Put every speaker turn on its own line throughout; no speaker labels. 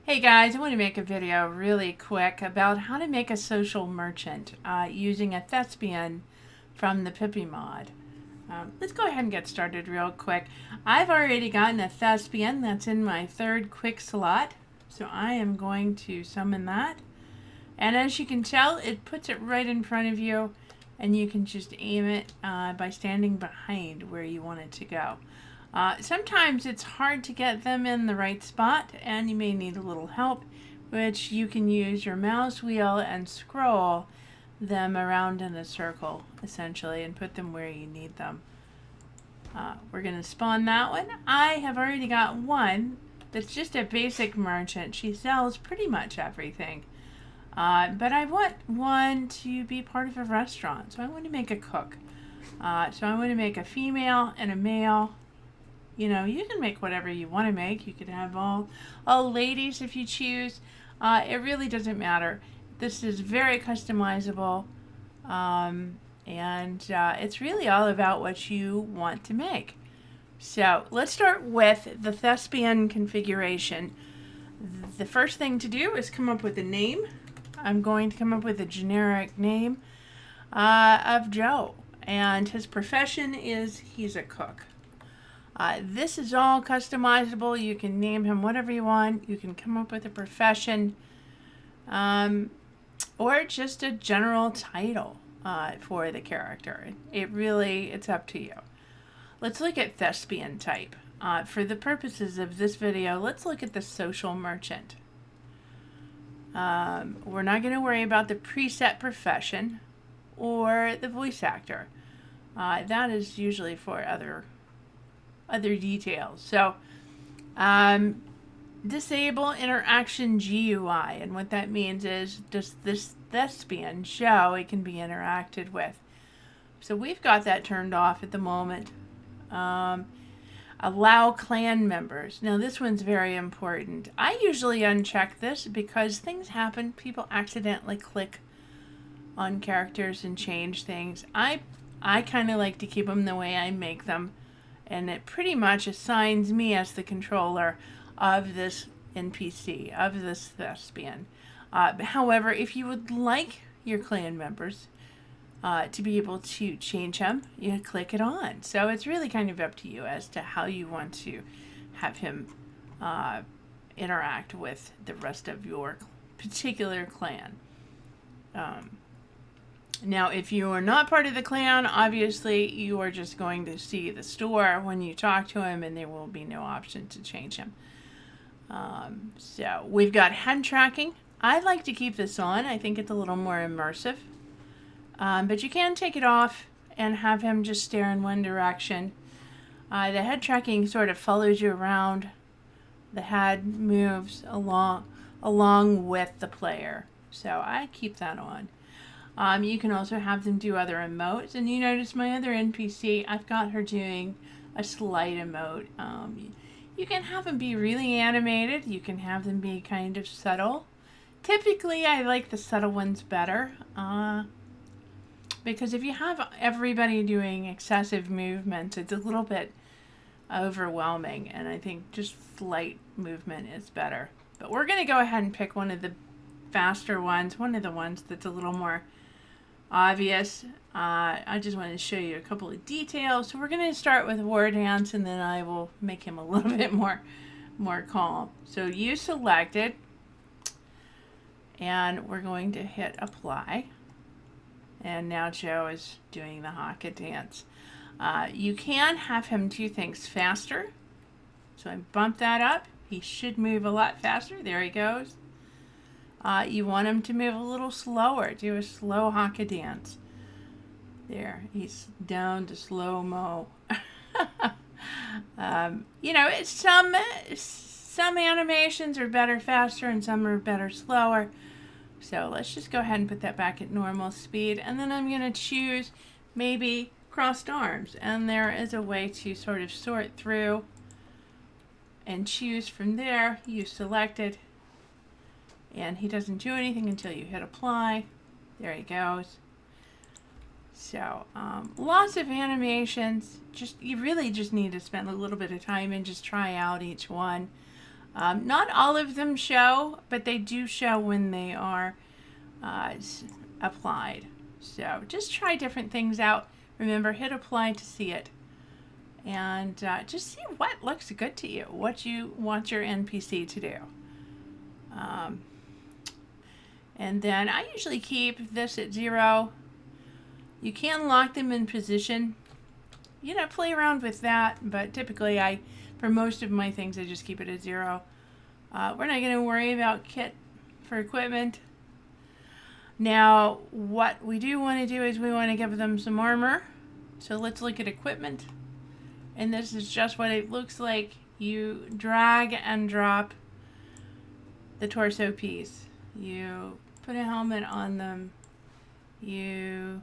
Hey guys, I want to make a video really quick about how to make a social merchant using a thespian from the Pippi mod. Let's go ahead and get started real quick. I've already gotten a thespian that's in my third quick slot, so I am going to summon that. And as you can tell, it puts it right in front of you, and you can just aim it by standing behind where you want it to go. Sometimes it's hard to get them in the right spot, and you may need a little help, which you can use your mouse wheel and scroll them around in a circle, essentially, and put them where you need them. We're going to spawn that one. I have already got one that's just a basic merchant. She sells pretty much everything. But I want one to be part of a restaurant, so I want to make a cook. So I want to make a female and a male. You know, you can make whatever you want to make. You could have all ladies if you choose. It really doesn't matter. This is very customizable, and it's really all about what you want to make. So let's start with the thespian configuration. The first thing to do is come up with a name. I'm going to come up with a generic name of Joe, and his profession is he's a cook. This is all customizable. You can name him whatever you want. You can come up with a profession or just a general title for the character. It's up to you. Let's look at thespian type. For the purposes of this video, let's look at the social merchant. We're not going to worry about the preset profession or the voice actor. That is usually for other details. So disable interaction GUI, and what that means is just this thespian show it can be interacted with. So we've got that turned off at the moment. Allow clan members. Now this one's very important. I usually uncheck this because things happen. People accidentally click on characters and change things. I kind of like to keep them the way I make them, and it pretty much assigns me as the controller of this NPC, of this thespian. However, if you would like your clan members to be able to change him, you click it on. So it's really kind of up to you as to how you want to have him interact with the rest of your particular clan. Now, if you are not part of the clan, obviously you are just going to see the store when you talk to him, and there will be no option to change him. So we've got head tracking. I like to keep this on. I think it's a little more immersive. But you can take it off and have him just stare in one direction. The head tracking sort of follows you around. The head moves along with the player. So I keep that on. You can also have them do other emotes, and you notice my other NPC, I've got her doing a slight emote. You can have them be really animated. You can have them be kind of subtle. Typically, I like the subtle ones better, because if you have everybody doing excessive movements, it's a little bit overwhelming, and I think just slight movement is better. But we're going to go ahead and pick one of the faster ones, one of the ones that's a little more obvious. I just wanted to show you a couple of details. So we're going to start with War Dance, and then I will make him a little bit more calm. So you selected, and we're going to hit apply. And now Joe is doing the haka dance. You can have him do things faster. So I bump that up. He should move a lot faster. There he goes. You want him to move a little slower. Do a slow haka dance. There, he's down to slow-mo. You know, it's some animations are better faster and some are better slower. So let's just go ahead and put that back at normal speed. And then I'm going to choose maybe crossed arms. And there is a way to sort of sort through and choose from there. You select it. And he doesn't do anything until you hit apply. There he goes. So lots of animations. You really just need to spend a little bit of time and just try out each one. Not all of them show, but they do show when they are applied. So just try different things out. Remember, hit apply to see it. And just see what looks good to you, what you want your NPC to do. And then I usually keep this at 0. You can lock them in position. You know, play around with that, but typically for most of my things, I just keep it at 0. We're not going to worry about kit for equipment. Now, what we do want to do is we want to give them some armor. So let's look at equipment. And this is just what it looks like. You drag and drop the torso piece. You put a helmet on them. You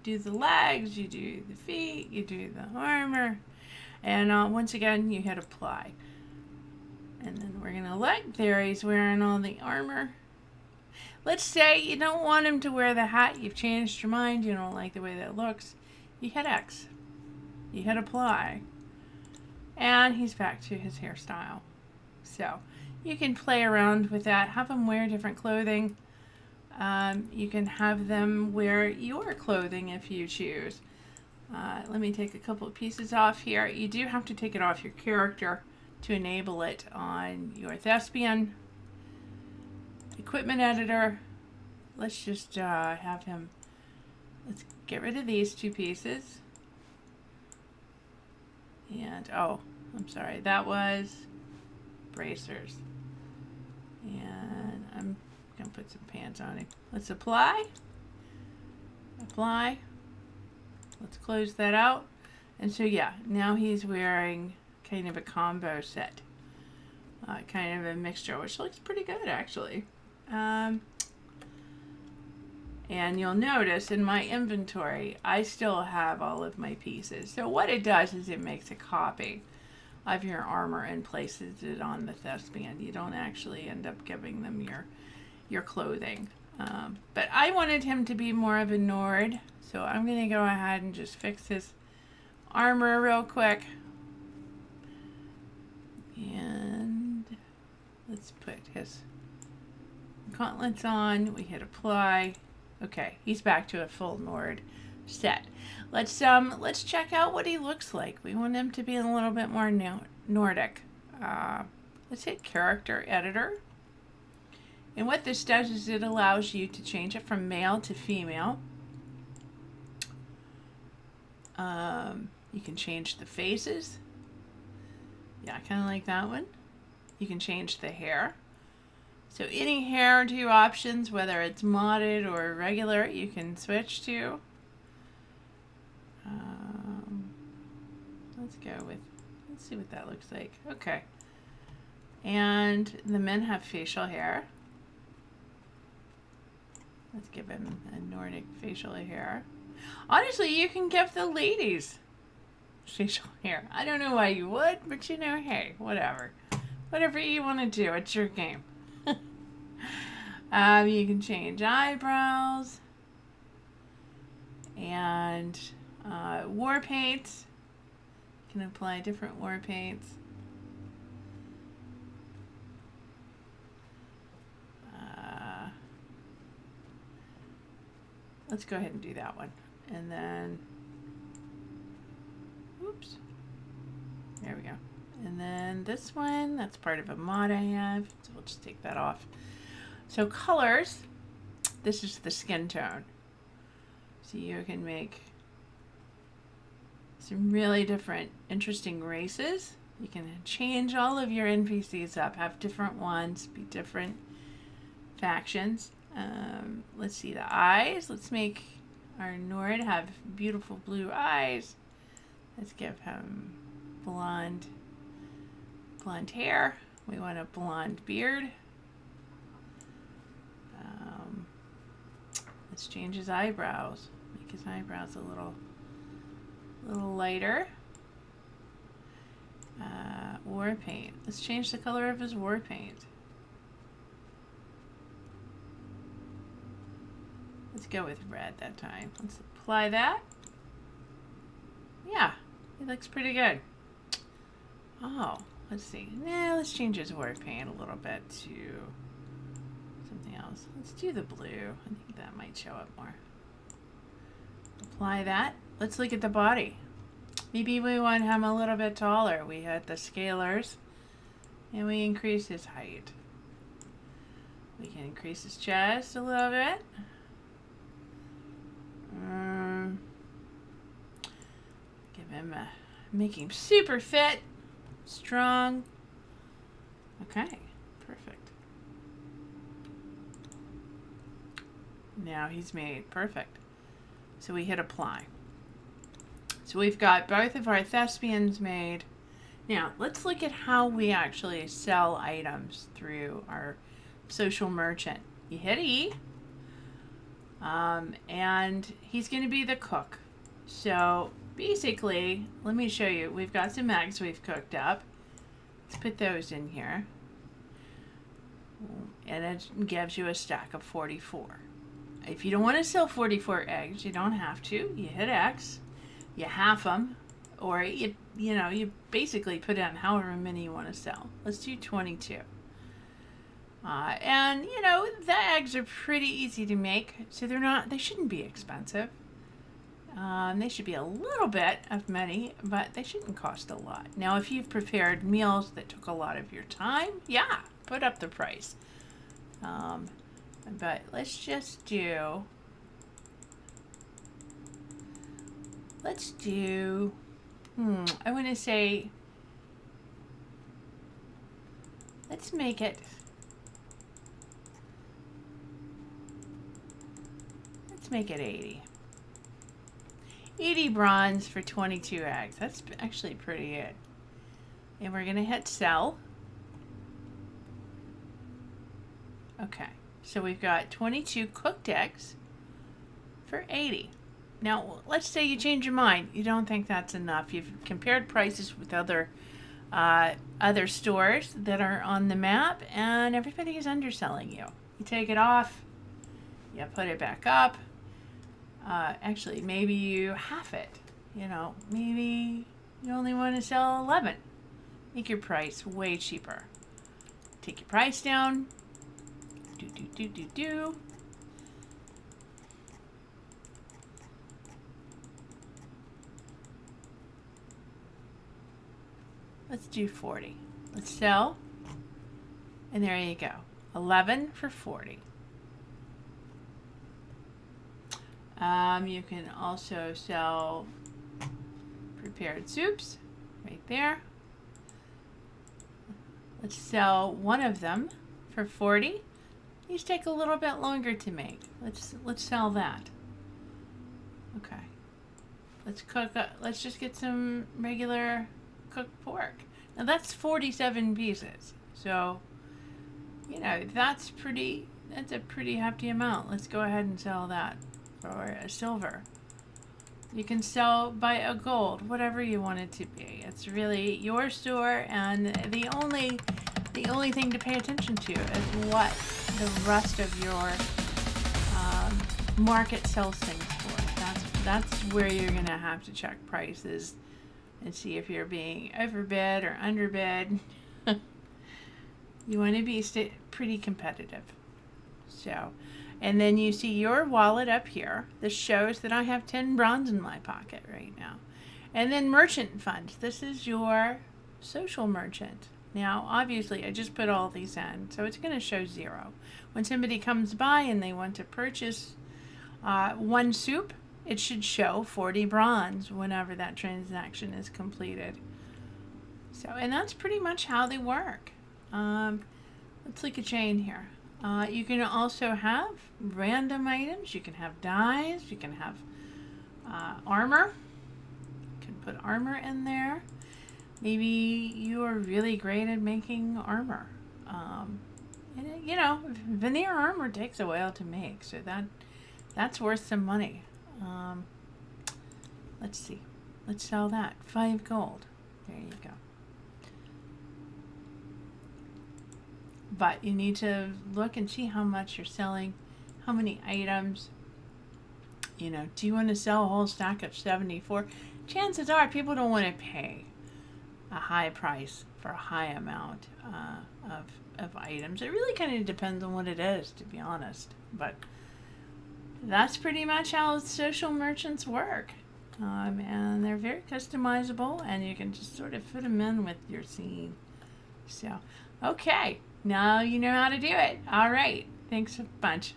do the legs, you do the feet, you do the armor. And once again, you hit apply. And then we're going to look. There he's wearing all the armor. Let's say you don't want him to wear the hat. You've changed your mind. You don't like the way that looks. You hit X. You hit apply. And he's back to his hairstyle. So you can play around with that. Have them wear different clothing. You can have them wear your clothing if you choose. Let me take a couple of pieces off here. You do have to take it off your character to enable it on your Thespian. Equipment editor. Let's just have him. Let's get rid of these 2 pieces. And, oh, I'm sorry. That was bracers. And I'm going to put some pants on him. Let's apply. Apply. Let's close that out. And so, yeah, now he's wearing kind of a combo set. Kind of a mixture, which looks pretty good, actually. And you'll notice in my inventory, I still have all of my pieces. So what it does is it makes a copy of your armor and places it on the Thespian. You don't actually end up giving them your clothing. But I wanted him to be more of a Nord, so I'm going to go ahead and just fix his armor real quick. And let's put his gauntlets on. We hit apply. Okay, he's back to a full Nord set. Let's check out what he looks like. We want him to be a little bit more Nordic. Let's hit character editor. And what this does is it allows you to change it from male to female. You can change the faces. Yeah, I kind of like that one. You can change the hair. So any hairdo options, whether it's modded or regular, you can switch to. Let's see what that looks like. Okay. And the men have facial hair. Let's give him a Nordic facial hair. Honestly, you can give the ladies facial hair. I don't know why you would, but you know, hey, whatever. Whatever you want to do, it's your game. You can change eyebrows and war paints. You can apply different war paints. Let's go ahead and do that one. And then, oops, there we go. And then this one, that's part of a mod I have, so we'll just take that off. So colors, this is the skin tone. So you can make some really different, interesting races. You can change all of your NPCs up, have different ones, be different factions. Let's see the eyes. Let's make our Nord have beautiful blue eyes. Let's give him blonde hair. We want a blonde beard. Let's change his eyebrows. Make his eyebrows a little lighter. War paint. Let's change the color of his war paint. Let's go with red that time. Let's apply that. Yeah, it looks pretty good. Oh, let's see. Nah, let's change his war paint a little bit to something else. Let's do the blue. I think that might show up more. Apply that. Let's look at the body. Maybe we want him a little bit taller. We had the scalars and we increase his height. We can increase his chest a little bit. Give him a, make him super fit, strong. Okay, perfect. Now he's made perfect. So we hit apply. So we've got both of our thespians made. Now let's look at how we actually sell items through our social merchant. You hit E, and he's going to be the cook. So basically, let me show you. We've got some eggs we've cooked up. Let's put those in here. And it gives you a stack of 44. If you don't want to sell 44 eggs, you don't have to. You hit X, you half them, or you basically put in however many you want to sell. Let's do 22. And the eggs are pretty easy to make, so they shouldn't be expensive. They should be a little bit of money, but they shouldn't cost a lot. Now, if you've prepared meals that took a lot of your time, yeah, put up the price. But let's just do, I want to say, let's make it, let's make it 80. 80 bronze for 22 eggs. That's actually pretty good. And we're going to hit sell. Okay, so we've got 22 cooked eggs for 80. Now, let's say you change your mind. You don't think that's enough. You've compared prices with other stores that are on the map, and everybody is underselling you. You take it off, you put it back up. Actually, maybe you half it. Maybe you only want to sell 11. Make your price way cheaper. Take your price down. Do. Let's do 40. Let's sell. And there you go. 11 for 40. You can also sell prepared soups right there. Let's sell one of them for 40. These take a little bit longer to make. Let's sell that. Okay. Let's just get some regular cooked pork. Now that's 47 pieces. So, that's a pretty hefty amount. Let's go ahead and sell that for a silver. You can sell by a gold, whatever you want it to be. It's really your store, and the only thing to pay attention to is what the rest of your market sells things for. That's where you're gonna have to check prices and see if you're being overbid or underbid. You want to be pretty competitive. So, and then you see your wallet up here. This shows that I have 10 bronze in my pocket right now. And then merchant funds. This is your social merchant. Now, obviously, I just put all these in, so it's going to show 0. When somebody comes by and they want to purchase one soup, it should show 40 bronze whenever that transaction is completed. So, and that's pretty much how they work. Let's look at chain here. You can also have random items. You can have dyes. You can have armor. You can put armor in there. Maybe you are really great at making armor. Veneer armor takes a while to make, so that's worth some money. Let's see. Let's sell that. 5 gold. There you go. But you need to look and see how much you're selling, how many items. Do you want to sell a whole stack of 74? Chances are people don't want to pay a high price for a high amount of items. It really kind of depends on what it is, to be honest. But that's pretty much how social merchants work. And they're very customizable, and you can just sort of fit them in with your scene. So, okay, now you know how to do it. All right, thanks a bunch.